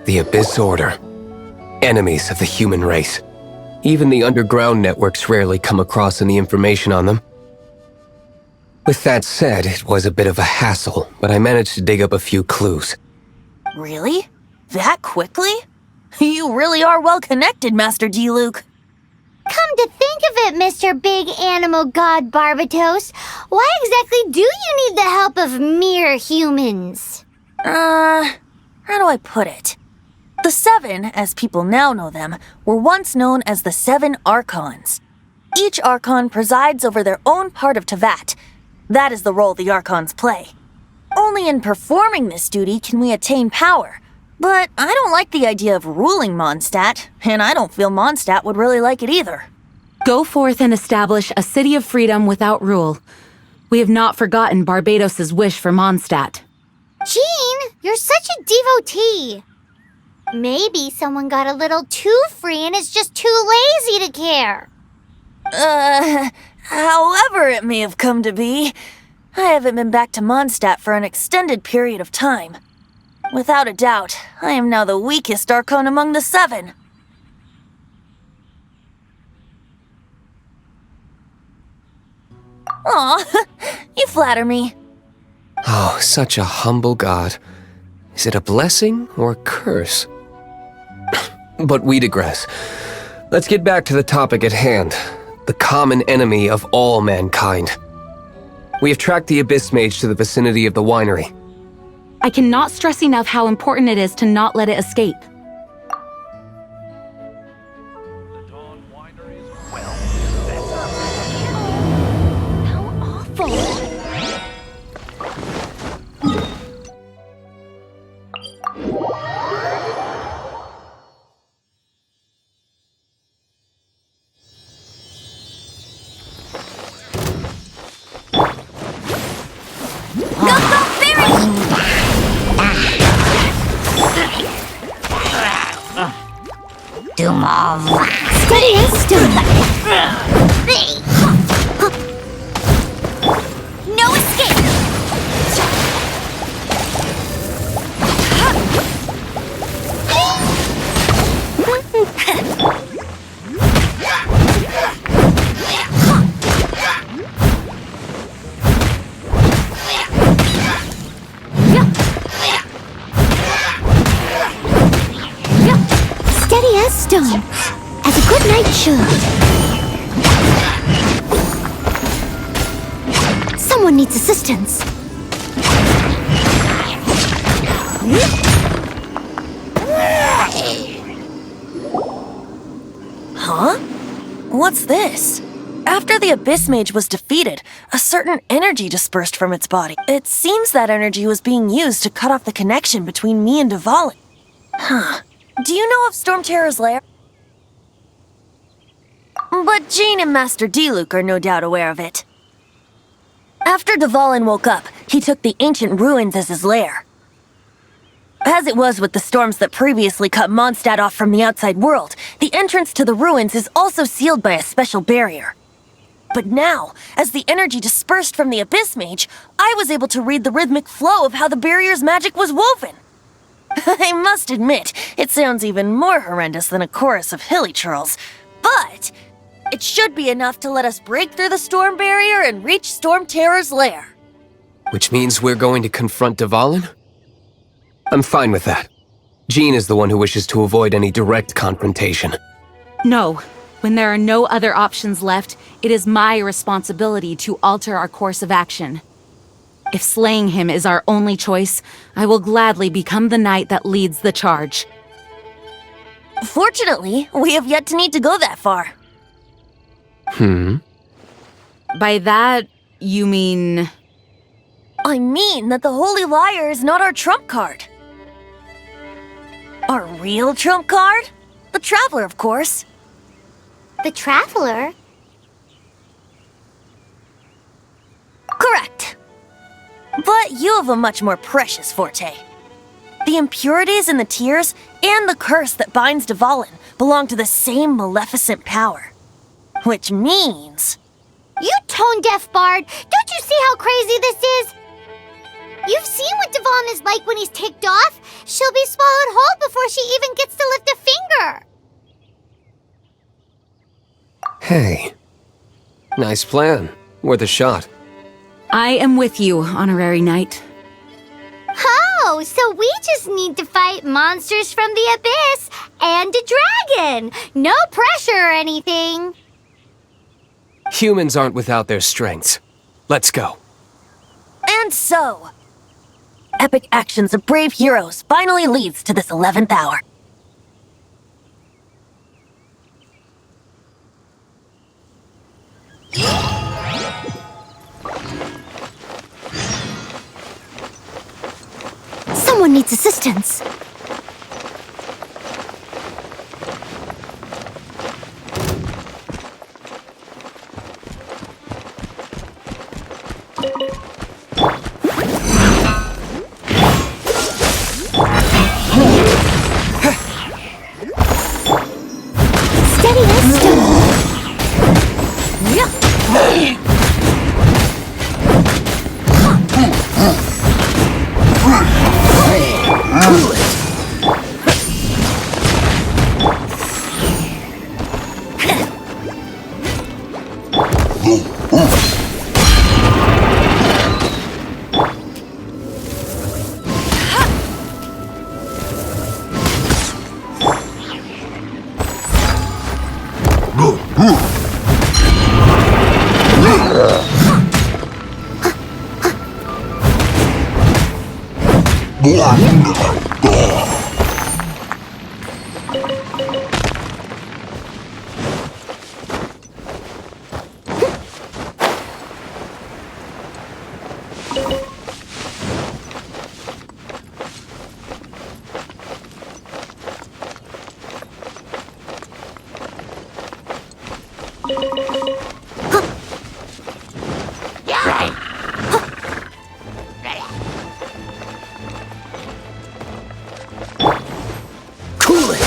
The Abyss Order. Enemies of the human race. Even the underground networks rarely come across any information on them. With that said, it was a bit of a hassle, but I managed to dig up a few clues. Really? That quickly? You really are well connected, Master D-Luke. Come to think of it, Mr. Big Animal God Barbatos, why exactly do you need the help of mere humans? How do I put it? The Seven, as people now know them, were once known as the Seven Archons. Each Archon presides over their own part of Teyvat. That is the role the Archons play. Only in performing this duty can we attain power. But I don't like the idea of ruling Mondstadt, and I don't feel Mondstadt would really like it either. Go forth and establish a city of freedom without rule. We have not forgotten Barbatos' wish for Mondstadt. Jean, you're such a devotee. Maybe someone got a little too free and is just too lazy to care. However it may have come to be, I haven't been back to Mondstadt for an extended period of time. Without a doubt, I am now the weakest Archon among the Seven. Aw, you flatter me. Oh, such a humble god. Is it a blessing or a curse? But we digress. Let's get back to the topic at hand. The common enemy of all mankind. We have tracked the Abyss Mage to the vicinity of the winery. I cannot stress enough how important it is to not let it escape. How awful. Doom of Steady and still. No escape! Steady as stone, as a good knight should. Someone needs assistance. Huh? What's this? After the Abyss Mage was defeated, a certain energy dispersed from its body. It seems that energy was being used to cut off the connection between me and Dvalin. Huh. Do you know of Storm Terror's lair? But Jean and Master D-Luke are no doubt aware of it. After Dvalin woke up, he took the ancient ruins as his lair. As it was with the storms that previously cut Mondstadt off from the outside world, the entrance to the ruins is also sealed by a special barrier. But now, as the energy dispersed from the Abyss Mage, I was able to read the rhythmic flow of how the barrier's magic was woven. I must admit, it sounds even more horrendous than a chorus of hilly churls, but it should be enough to let us break through the storm barrier and reach Storm Terror's lair. Which means we're going to confront Dvalin? I'm fine with that. Jean is the one who wishes to avoid any direct confrontation. No. When there are no other options left, it is my responsibility to alter our course of action. If slaying him is our only choice, I will gladly become the knight that leads the charge. Fortunately, we have yet to need to go that far. By that, you mean... I mean that the Holy Liar is not our trump card. Our real trump card? The Traveler, of course. The Traveler? Correct. But you have a much more precious forte. The impurities in the tears and the curse that binds Dvalin belong to the same maleficent power. Which means... You tone-deaf bard! Don't you see how crazy this is? You've seen what Dvalin is like when he's ticked off, she'll be swallowed whole before she even gets to lift a finger. Hey. Nice plan. Worth a shot. I am with you, Honorary Knight. Oh, so we just need to fight monsters from the abyss and a dragon. No pressure or anything. Humans aren't without their strengths. Let's go. And so, epic actions of brave heroes finally leads to this 11th hour. Someone needs assistance. Steady as stone. Cool it!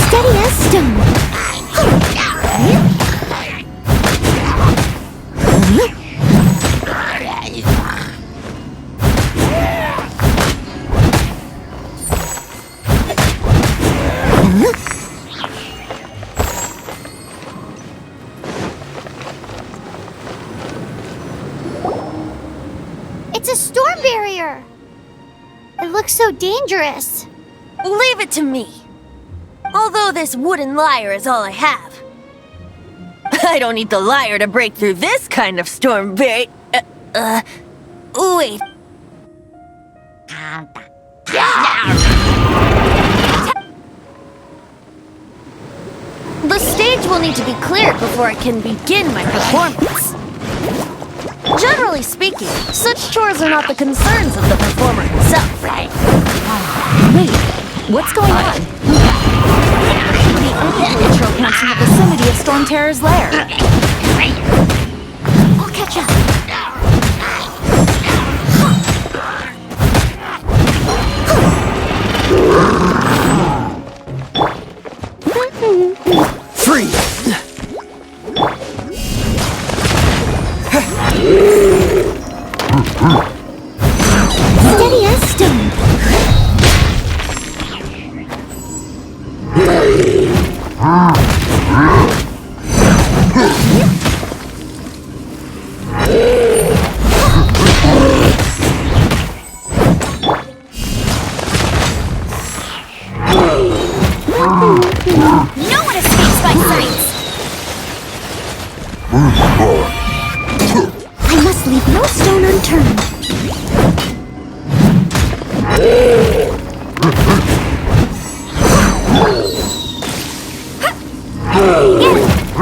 Steady as stone. It's a storm barrier. It looks so dangerous. Leave it to me. Although this wooden lyre is all I have. I don't need the lyre to break through this kind of storm barrier. Wait. The stage will need to be cleared before I can begin my performance. Generally speaking, such chores are not the concerns of the performer himself. Wait, what's going on? The Uncle Trail camps in the vicinity of Storm Terror's lair. I'll catch up. Free! Steady as stone. No one escapes my sights! I must leave no stone unturned.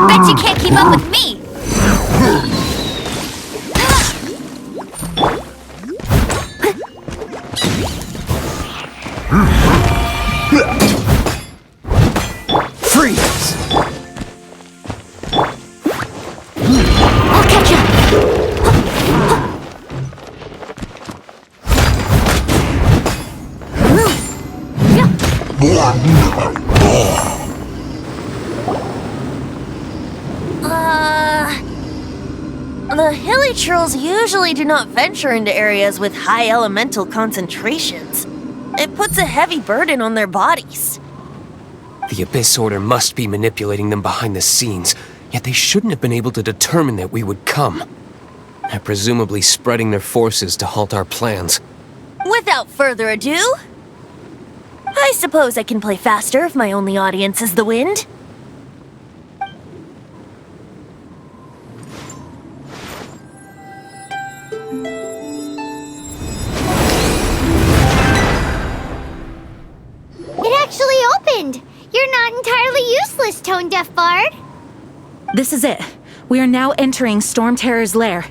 Bet you can't keep up with me! Freeze! I'll catch you. The hilly trolls usually do not venture into areas with high elemental concentrations. It puts a heavy burden on their bodies. The Abyss Order must be manipulating them behind the scenes, yet they shouldn't have been able to determine that we would come. They're presumably spreading their forces to halt our plans. Without further ado, I suppose I can play faster if my only audience is the wind. It actually opened. You're not entirely useless, Tone Deaf Bard. This is it. We are now entering Storm Terror's lair.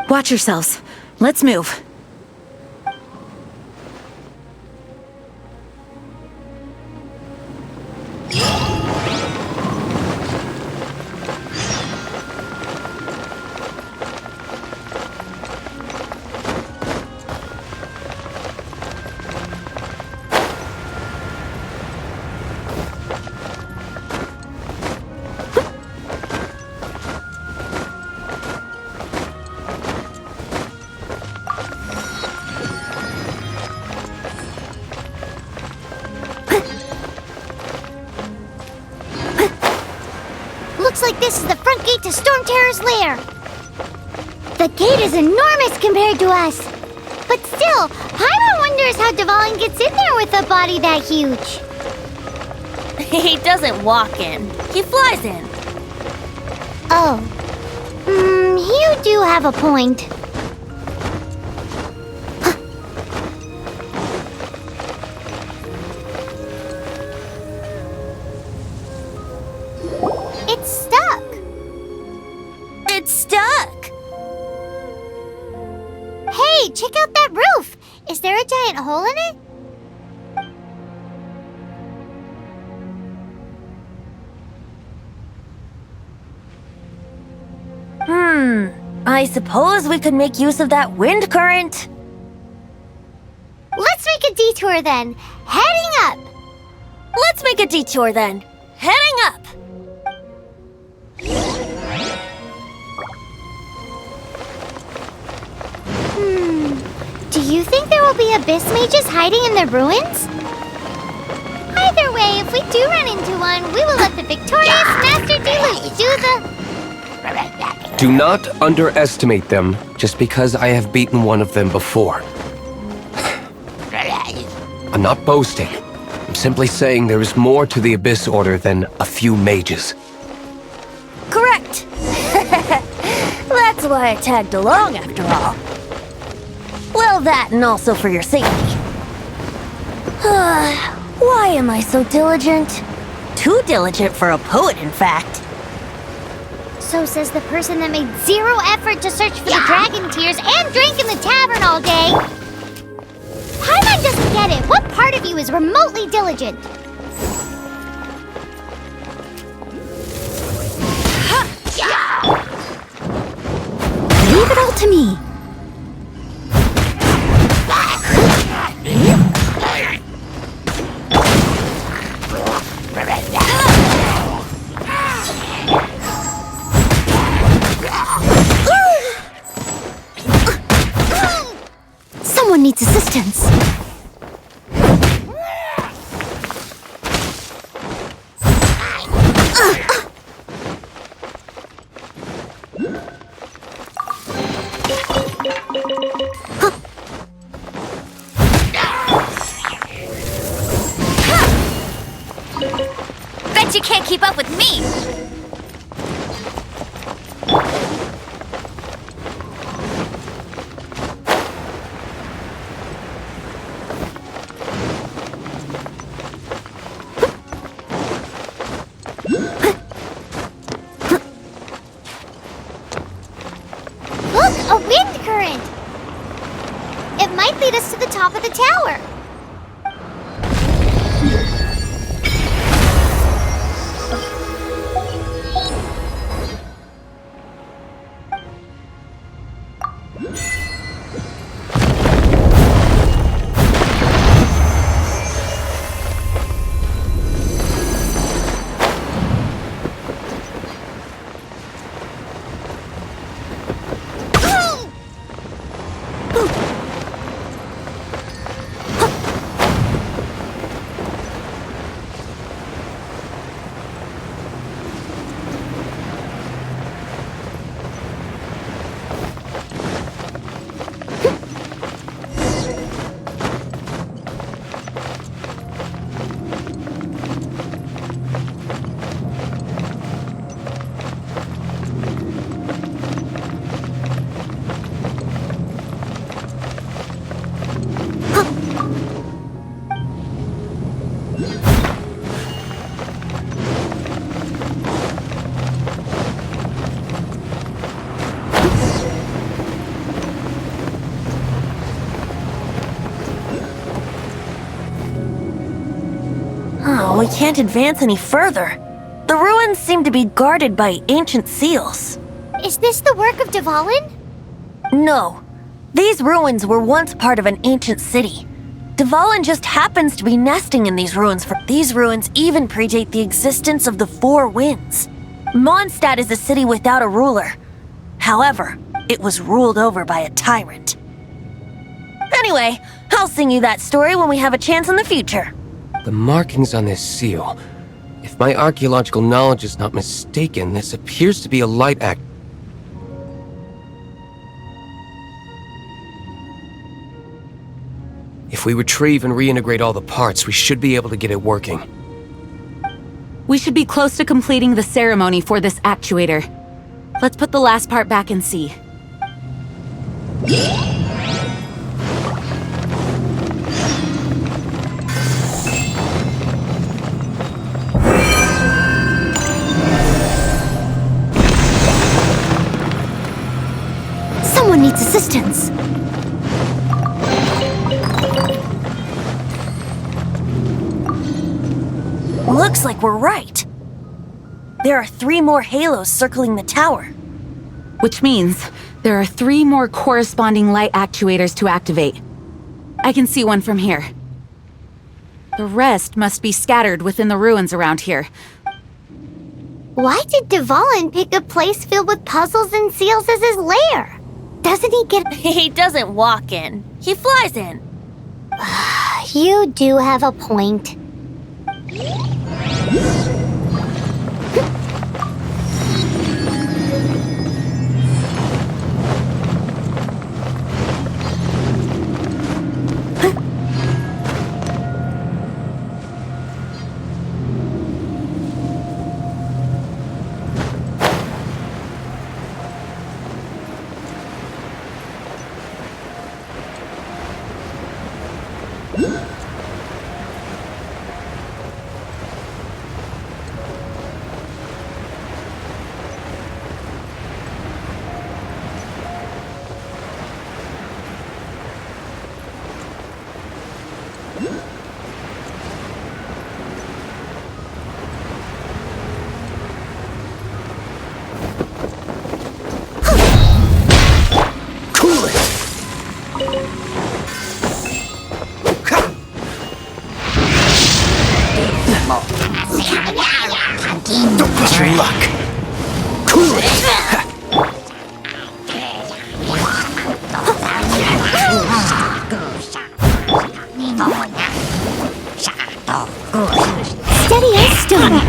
Watch yourselves. Let's move. Looks like this is the front gate to Storm Terror's lair. The gate is enormous compared to us. But still, Paimon wonders how Dvalin gets in there with a body that huge. He doesn't walk in, he flies in. Oh. You do have a point. It's stuck. It's stuck. Hey, check out that roof. Is there a giant hole in it? I suppose we could make use of that wind current. Let's make a detour then. Heading up. Let's make a detour then. Heading up. Do you think there will be abyss mages hiding in the ruins? Either way, if we do run into one, we will let the victorious Master Diluc do the... Do not underestimate them just because I have beaten one of them before. I'm not boasting. I'm simply saying there is more to the Abyss Order than a few mages. Correct. That's why I tagged along after all. Well, that and also for your safety. Why am I so diligent? Too diligent for a poet, in fact. So says the person that made zero effort to search for the dragon tears and drank in the tavern all day. Paimon doesn't get it. What part of you is remotely diligent? Leave it all to me. Someone needs assistance. Bet you can't keep up with me! Look, a wind current! It might lead us to the top of the tower. Oh, we can't advance any further. The ruins seem to be guarded by ancient seals. Is this the work of Dvalin? No. These ruins were once part of an ancient city. Dvalin just happens to be nesting in these ruins, for these ruins even predate the existence of the Four Winds. Mondstadt is a city without a ruler. However, it was ruled over by a tyrant. Anyway, I'll sing you that story when we have a chance in the future. The markings on this seal. If my archaeological knowledge is not mistaken, this appears to be a light act. If we retrieve and reintegrate all the parts, we should be able to get it working. We should be close to completing the ceremony for this actuator. Let's put the last part back and see. Someone needs assistance. Looks like we're right. There are 3 more halos circling the tower. Which means there are 3 more corresponding light actuators to activate. I can see one from here. The rest must be scattered within the ruins around here. Why did Dvalin pick a place filled with puzzles and seals as his lair? Doesn't he get... He doesn't walk in. He flies in. You do have a point. Don't push your luck. Cool it. Steady as stone.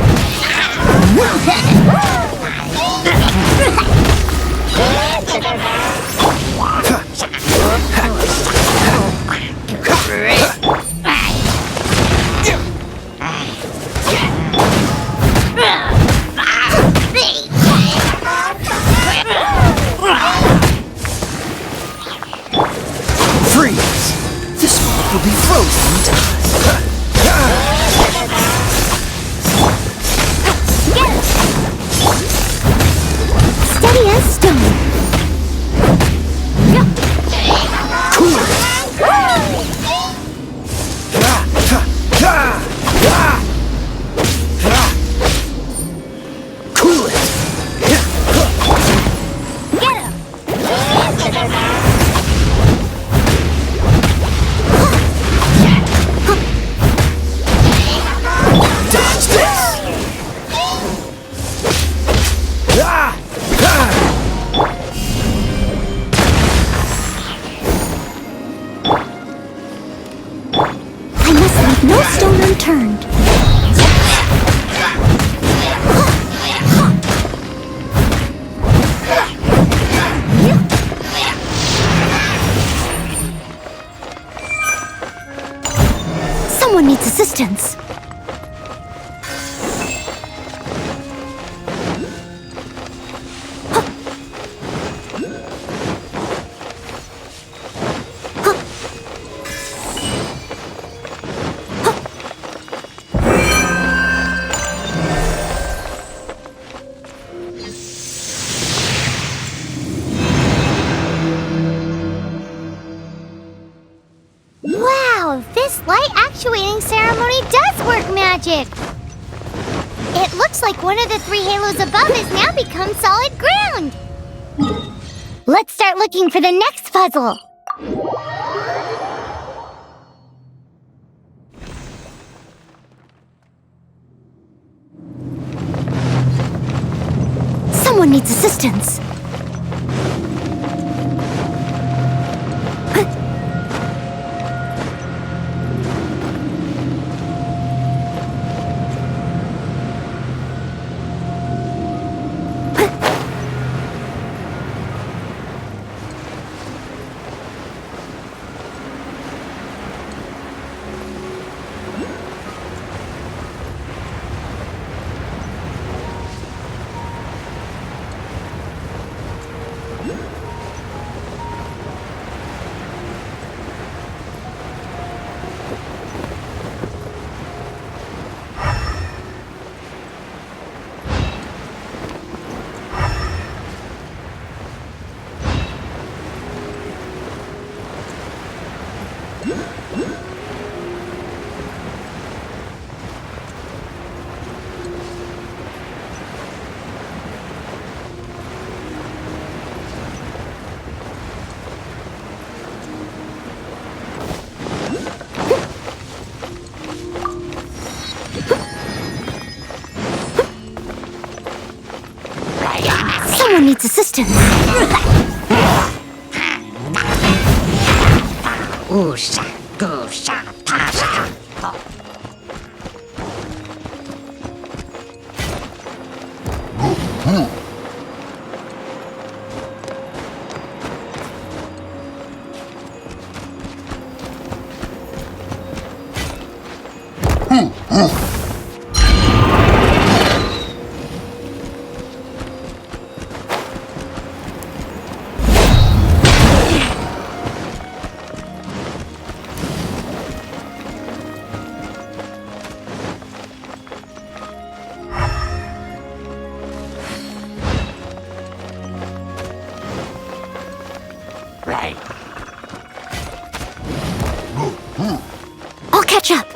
returned. Someone needs assistance. Wow, this light actuating ceremony does work magic! It looks like one of the 3 halos above has now become solid ground! Let's start looking for the next puzzle! Someone needs assistance. Someone needs assistance. I'll catch up.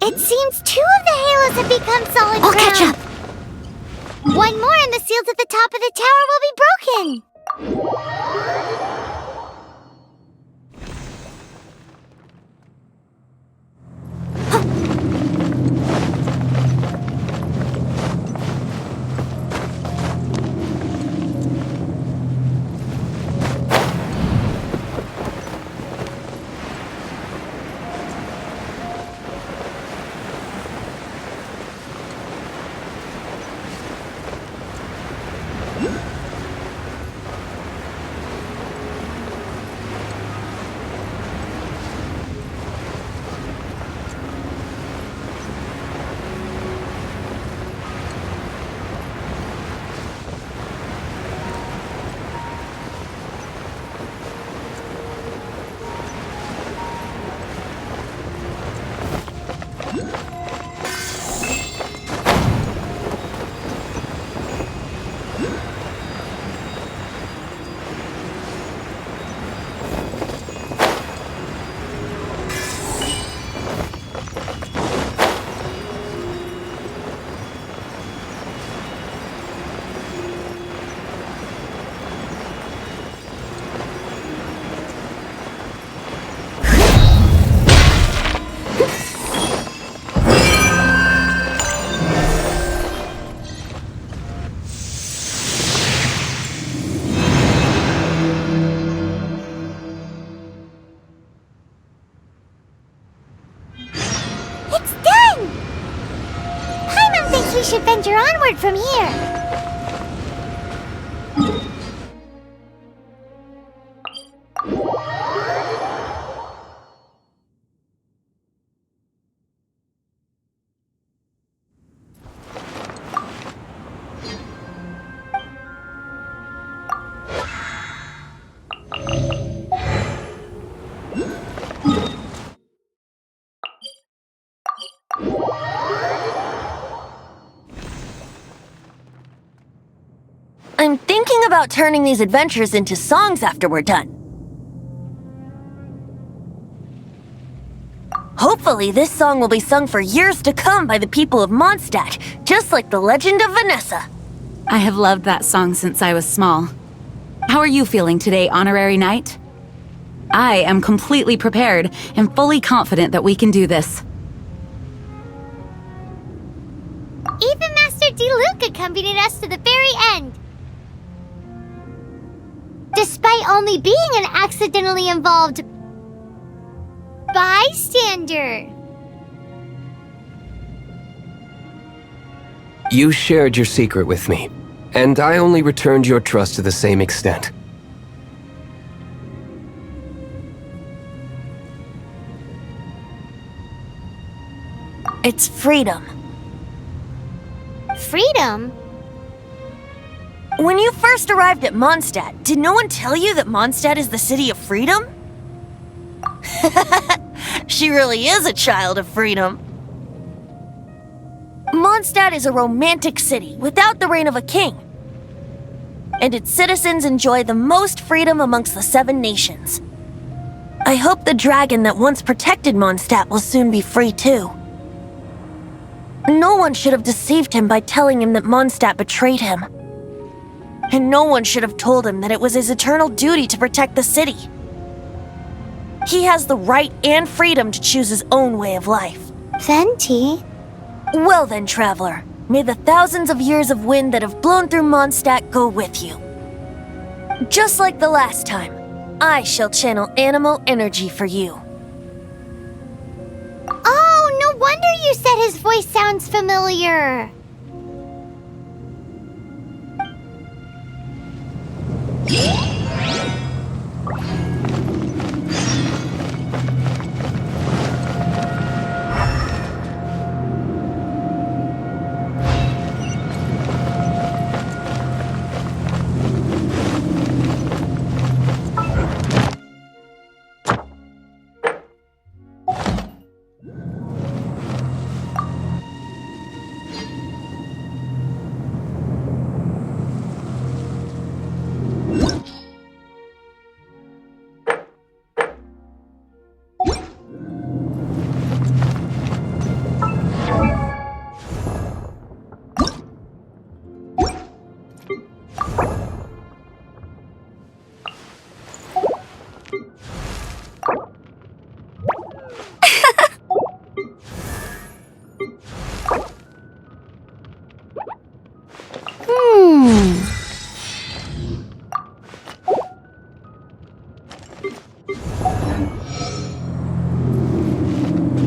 It seems 2 of the halos have become solid ground. I'll catch up. One more and the seals at the top of the tower will be broken. forward from here. I'm thinking about turning these adventures into songs after we're done. Hopefully, this song will be sung for years to come by the people of Mondstadt, just like the legend of Vanessa. I have loved that song since I was small. How are you feeling today, Honorary Knight? I am completely prepared and fully confident that we can do this. Even Master Diluc accompanied us to the very end. Despite only being an accidentally involved bystander. You shared your secret with me, and I only returned your trust to the same extent. It's freedom. Freedom? When you first arrived at Mondstadt, did no one tell you that Mondstadt is the city of freedom? She really is a child of freedom. Mondstadt is a romantic city without the reign of a king. And its citizens enjoy the most freedom amongst the 7 nations. I hope the dragon that once protected Mondstadt will soon be free too. No one should have deceived him by telling him that Mondstadt betrayed him. And no one should have told him that it was his eternal duty to protect the city. He has the right and freedom to choose his own way of life. Venti? Well then, traveler, may the thousands of years of wind that have blown through Mondstadt go with you. Just like the last time, I shall channel animal energy for you. Oh, no wonder you said his voice sounds familiar.